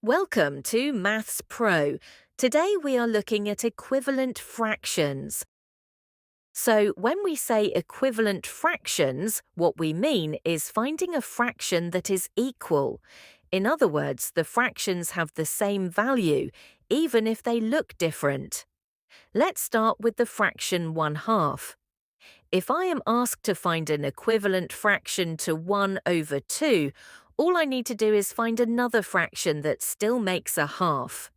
Welcome to Maths Pro. Today we are looking at equivalent fractions. So when we say equivalent fractions, what we mean is finding a fraction that is equal. In other words, the fractions have the same value, even if they look different. Let's start with the fraction 1/2. If I am asked to find an equivalent fraction to 1/2, all I need to do is find another fraction that still makes a half.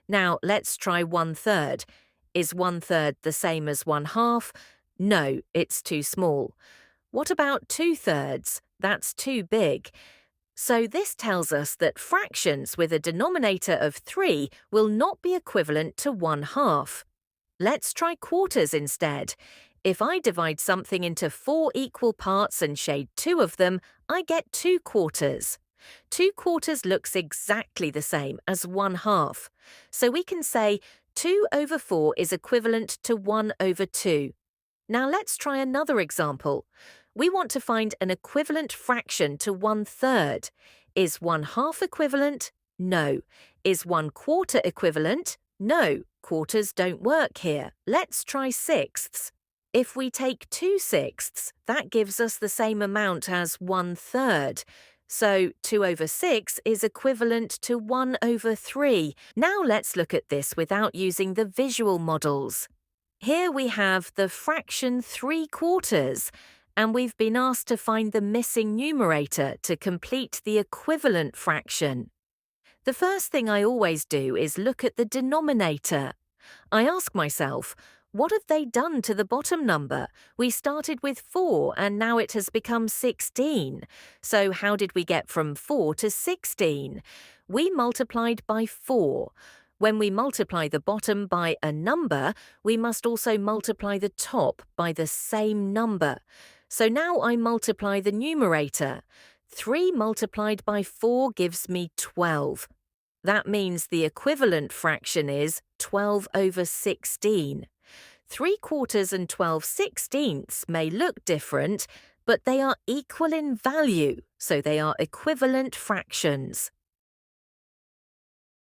Now, let's try 1/3. Is 1/3 the same as 1/2? No, it's too small. What about 2/3? That's too big. So this tells us that fractions with a denominator of 3 will not be equivalent to 1/2. Let's try quarters instead. If I divide something into 4 equal parts and shade 2 of them, I get 2 quarters. 2 quarters looks exactly the same as 1/2. So we can say 2/4 is equivalent to 1/2. Now let's try another example. We want to find an equivalent fraction to 1/3. Is 1/2 equivalent? No. Is 1/4 equivalent? No. Quarters don't work here. Let's try sixths. If we take 2/6, that gives us the same amount as 1/3. So 2/6 is equivalent to 1/3. Now let's look at this without using the visual models. Here we have the fraction 3/4, and we've been asked to find the missing numerator to complete the equivalent fraction. The first thing I always do is look at the denominator. I ask myself, what have they done to the bottom number? We started with 4 and now it has become 16. So how did we get from 4 to 16? We multiplied by 4. When we multiply the bottom by a number, we must also multiply the top by the same number. So now I multiply the numerator. 3 multiplied by 4 gives me 12. That means the equivalent fraction is 12/16. 3/4 and 12/16 may look different, but they are equal in value, so they are equivalent fractions.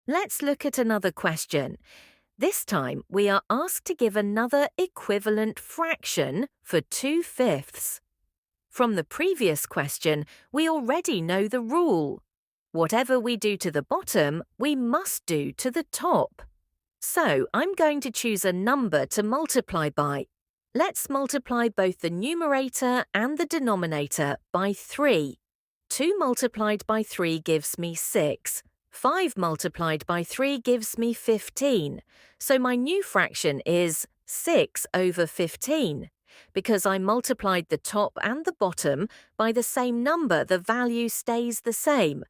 Let's look at another question. This time we are asked to give another equivalent fraction for 2/5. From the previous question, we already know the rule. Whatever we do to the bottom, we must do to the top. So I'm going to choose a number to multiply by. Let's multiply both the numerator and the denominator by 3. 2 multiplied by 3 gives me 6. 5 multiplied by 3 gives me 15. So my new fraction is 6/15. Because I multiplied the top and the bottom by the same number, the value stays the same.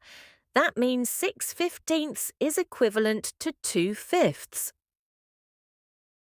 That means 6/15 is equivalent to 2/5.